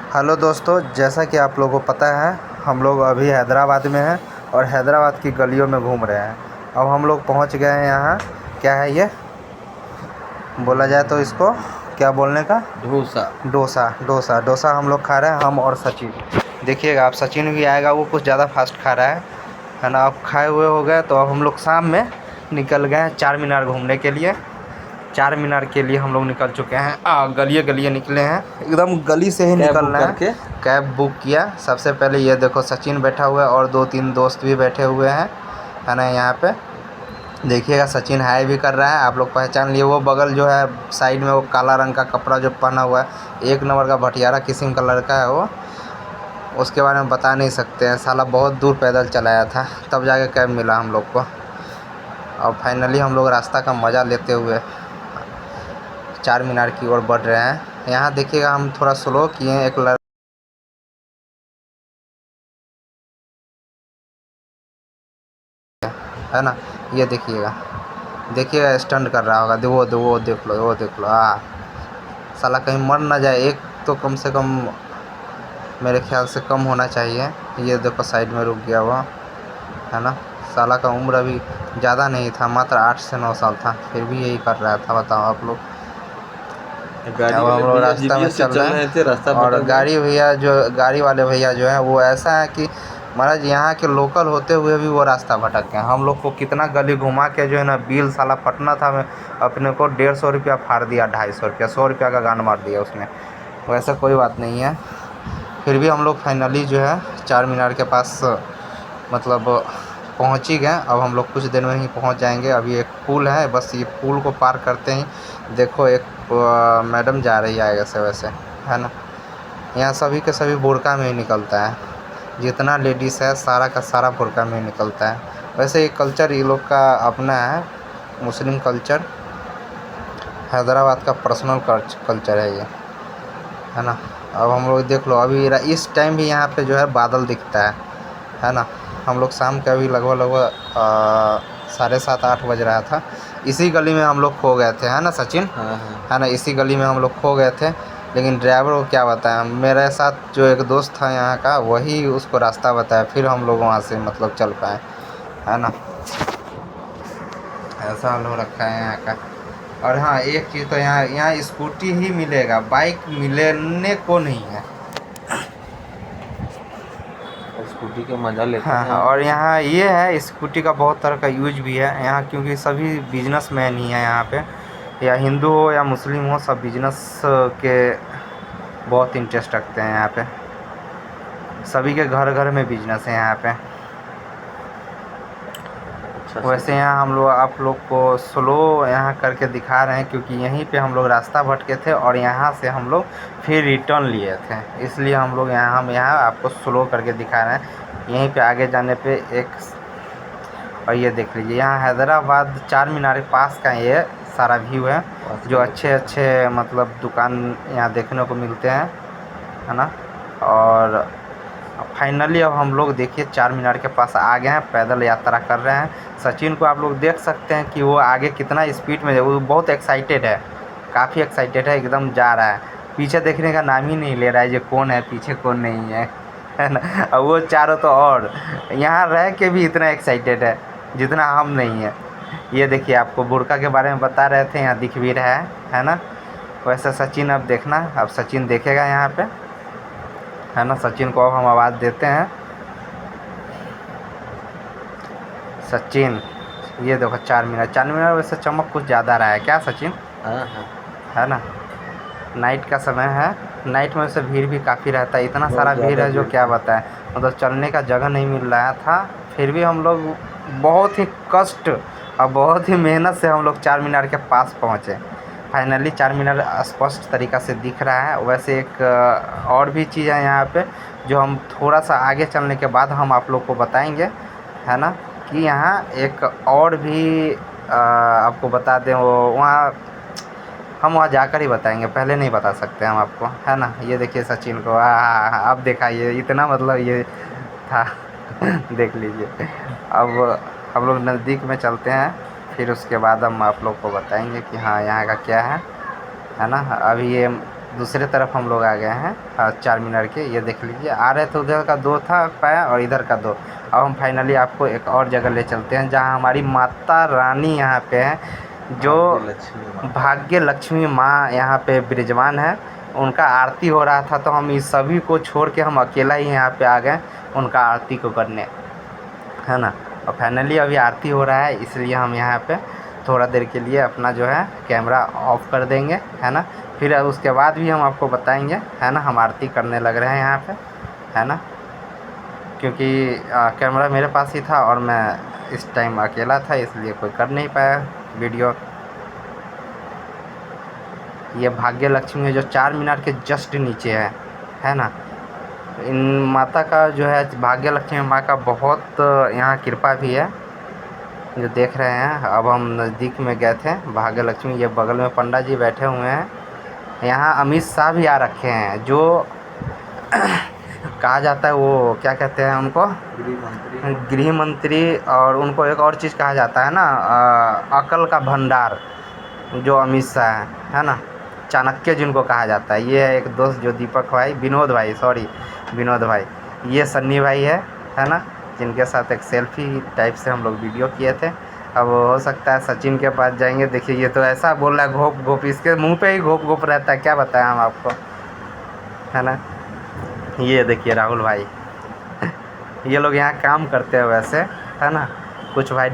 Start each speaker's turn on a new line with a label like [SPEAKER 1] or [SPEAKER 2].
[SPEAKER 1] Hello दोस्तों, जैसा कि आप लोगों को पता है, हम लोग अभी हैदराबाद में हैं और हैदराबाद की गलियों में घूम रहे हैं। अब हम लोग पहुंच गए हैं यहाँ। क्या है ये, बोला जाए तो इसको क्या बोलने का?
[SPEAKER 2] डोसा।
[SPEAKER 1] डोसा। डोसा डोसा हम लोग खा रहे हैं, हम और सचिन। देखिएगा आप, सचिन भी आएगा, वो कुछ ज़्यादा फास्ट खा रहा है ना। अब खाए हुए हो गए तो अब हम लोग शाम में निकल गए हैं चार मीनार घूमने के लिए। चार मीनार के लिए हम लोग निकल चुके हैं। गलिए गलिए निकले हैं, एकदम गली से ही
[SPEAKER 2] कैब
[SPEAKER 1] निकल
[SPEAKER 2] बुक
[SPEAKER 1] रहे हैं।
[SPEAKER 2] करके
[SPEAKER 1] कैब बुक किया। सबसे पहले ये देखो, सचिन बैठा हुआ है और दो तीन दोस्त भी बैठे हुए हैं, है ना। यहाँ पे देखिएगा, सचिन हाई भी कर रहा है, आप लोग पहचान लिए। वो बगल जो है साइड में, वो काला रंग का कपड़ा जो पहना हुआ है, एक नंबर का भटियारा किस्म का लड़का है वो। उसके बारे में बता नहीं सकते हैं, साला बहुत दूर पैदल चलाया था, तब जाके कैब मिला हम लोग को। और फाइनली हम लोग रास्ता का मज़ा लेते हुए चार मीनार की ओर बढ़ रहे हैं। यहाँ देखिएगा, हम थोड़ा स्लो किए हैं। एक है ना, ये देखिएगा, देखिएगा स्टंट कर रहा होगा। वो देख लो, वो देख लो। साला कहीं मर ना जाए। एक तो कम से कम मेरे ख्याल से कम होना चाहिए। ये देखो साइड में रुक गया हुआ, है ना। साला का उम्र अभी ज़्यादा नहीं था, मात्र 8 से 9 साल था, फिर भी यही कर रहा था। बताओ आप लोग।
[SPEAKER 2] गाड़ी
[SPEAKER 1] अब हम
[SPEAKER 2] वाले
[SPEAKER 1] लोग
[SPEAKER 2] भैया
[SPEAKER 1] रास्ता में
[SPEAKER 2] जीपीएस से
[SPEAKER 1] चल
[SPEAKER 2] चल
[SPEAKER 1] रहे
[SPEAKER 2] रहे थे, रास्ता
[SPEAKER 1] हैं और
[SPEAKER 2] भटक गए।
[SPEAKER 1] गाड़ी वाले भैया जो हैं वो ऐसा है कि महाराज यहाँ के लोकल होते हुए भी वो रास्ता भटक गए। हम लोग को कितना गली घुमा के जो है ना, बिल साला फटना था। मैं अपने को 150 रुपया फाड़ दिया, 250 रुपया, 100 रुपया का गान मार दिया उसने। वैसे कोई बात नहीं है, फिर भी हम लोग फाइनली जो है चार मीनार के पास मतलब पहुंच ही गए। अब हम लोग कुछ देर में ही पहुंच जाएंगे। अभी एक पुल है, बस ये पुल को पार करते ही देखो एक मैडम जा रही है आगे से, वैसे, है ना। यहाँ सभी के सभी बुर्का में ही निकलता है, जितना लेडीज़ है सारा का सारा बुर्का में ही निकलता है। वैसे ये कल्चर ये लोग का अपना है, मुस्लिम कल्चर। हैदराबाद का पर्सनल कल्चर है ये, है ना। अब हम लोग देख लो, अभी इस टाइम भी यहाँ पे जो है बादल दिखता है ना। हम लोग शाम के अभी लगभग 7:30 8 बज रहा था। इसी गली में हम लोग खो गए थे, है ना सचिन,
[SPEAKER 2] हाँ हाँ।
[SPEAKER 1] है ना। इसी गली में हम लोग खो गए थे, लेकिन ड्राइवर को क्या बताया, मेरे साथ जो एक दोस्त था यहाँ का, वही उसको रास्ता बताया, फिर हम लोग वहाँ से मतलब चल पाए, है ना। ऐसा हाल हो रखा है यहाँ का। और हाँ, एक चीज़ तो यहाँ यहाँ स्कूटी ही मिलेगा, बाइक मिलने को नहीं है।
[SPEAKER 2] स्कूटी का मजा लेते
[SPEAKER 1] हाँ
[SPEAKER 2] हैं
[SPEAKER 1] हाँ,
[SPEAKER 2] हम।
[SPEAKER 1] और यहाँ ये है, स्कूटी का बहुत तरह का यूज भी है यहाँ, क्योंकि सभी बिजनेसमैन ही हैं यहाँ पे। या हिंदू हो या मुस्लिम हो, सब बिजनेस के बहुत इंटरेस्ट रखते हैं यहाँ पे। सभी के घर घर में बिजनेस है यहाँ पे।
[SPEAKER 2] अच्छा
[SPEAKER 1] वैसे
[SPEAKER 2] से।
[SPEAKER 1] यहाँ हम लोग आप लोग को स्लो यहाँ करके दिखा रहे हैं, क्योंकि यहीं पे हम लोग रास्ता भटके थे और यहाँ से हम लोग फिर रिटर्न लिए थे, इसलिए हम यहाँ आपको स्लो करके दिखा रहे हैं। यहीं पे आगे जाने पे एक, और ये देख लीजिए, यहाँ हैदराबाद चार मीनार के पास का ये सारा व्यू है, जो अच्छे अच्छे मतलब दुकान यहाँ देखने को मिलते हैं, है ना। और फाइनली अब हम लोग देखिए चार मीनार के पास आ गए हैं, पैदल यात्रा कर रहे हैं। सचिन को आप लोग देख सकते हैं कि वो आगे कितना स्पीड में है, वो बहुत एक्साइटेड है, काफ़ी एक्साइटेड है, एकदम जा रहा है। पीछे देखने का नाम ही नहीं ले रहा है, ये कौन है पीछे, कौन नहीं है ना। और वो चारों तो और यहाँ रह के भी इतना एक्साइटेड है जितना हम नहीं है। ये देखिए, आपको बुर्का के बारे में बता रहे थे, यहाँ दिख भी रहा है ना। वैसे सचिन अब देखना, अब सचिन देखेगा यहाँ पे, है ना। सचिन को अब हम आवाज़ देते हैं। सचिन, ये देखो चार मीनार वैसे चमक कुछ ज़्यादा रहा है क्या सचिन,
[SPEAKER 2] हाँ हाँ।
[SPEAKER 1] है ना। नाइट का समय है, नाइट में वैसे भीड़ भी काफ़ी रहता है, इतना
[SPEAKER 2] बहुत
[SPEAKER 1] सारा भीड़
[SPEAKER 2] ज़्यादा
[SPEAKER 1] है जो
[SPEAKER 2] भीड़
[SPEAKER 1] क्या
[SPEAKER 2] था।
[SPEAKER 1] बताएं। मतलब चलने का जगह नहीं मिल रहा था, फिर भी हम लोग बहुत ही कष्ट और बहुत ही मेहनत से हम लोग चार मीनार के पास पहुँचे। फाइनली चार मीनार स्पष्ट तरीक़ा से दिख रहा है। वैसे एक और भी चीज़ है यहाँ पे, जो हम थोड़ा सा आगे चलने के बाद हम आप लोग को बताएंगे, है ना। कि यहाँ एक और भी आपको बता दें, वो वहाँ हम वहाँ जाकर ही बताएंगे, पहले नहीं बता सकते हम आपको, है ना। ये देखिए सचिन को, अब देखा, ये इतना मतलब ये था देख लीजिए। अब हम लोग नज़दीक में चलते हैं, फिर उसके बाद हम आप लोग को बताएंगे कि हाँ यहाँ का क्या है ना। अभी ये दूसरे तरफ हम लोग आ गए हैं चार मीनार के। ये देख लीजिए, आ रहे थे उधर का 2 था पाया और इधर का 2। अब हम फाइनली आपको एक और जगह ले चलते हैं जहाँ हमारी माता रानी यहाँ पे है, जो भाग्य लक्ष्मी माँ यहाँ पे विराजमान है। उनका आरती हो रहा था तो हम इस सभी को छोड़ के हम अकेला ही यहाँ पे आ गए उनका आरती को करने, है ना। और फाइनली अभी आरती हो रहा है, इसलिए हम यहाँ पे थोड़ा देर के लिए अपना जो है कैमरा ऑफ कर देंगे, है ना। फिर उसके बाद भी हम आपको बताएंगे, है ना। हम आरती करने लग रहे हैं यहाँ पे, है ना, क्योंकि कैमरा मेरे पास ही था और मैं इस टाइम अकेला था, इसलिए कोई कर नहीं पाया वीडियो। ये भाग्य लक्ष्मी है जो चार मीनार के जस्ट नीचे है ना। इन माता का जो है भाग्य लक्ष्मी माँ का बहुत यहाँ कृपा भी है, जो देख रहे हैं। अब हम नज़दीक में गए थे भाग्य लक्ष्मी, ये बगल में पंडा जी बैठे हुए हैं। यहाँ अमित शाह भी आ रखे हैं, जो कहा जाता है वो क्या कहते हैं उनको, गृह मंत्री। और उनको एक और चीज़ कहा जाता है ना, अकल का भंडार, जो अमित शाह है ना, चाणक्य जिनको कहा जाता है। ये है एक दोस्त जो दीपक भाई, विनोद भाई, ये सन्नी भाई है ना, जिनके साथ एक सेल्फी टाइप से हम लोग वीडियो किए थे। अब हो सकता है सचिन के पास जाएंगे। देखिए ये तो ऐसा बोल रहा है घोप घोप, इसके मुंह पे ही घोप घोप रहता है, क्या बताएं हम आपको, है ना। ये देखिए राहुल भाई ये लोग यहाँ काम करते हैं वैसे, है ना। कुछ भाई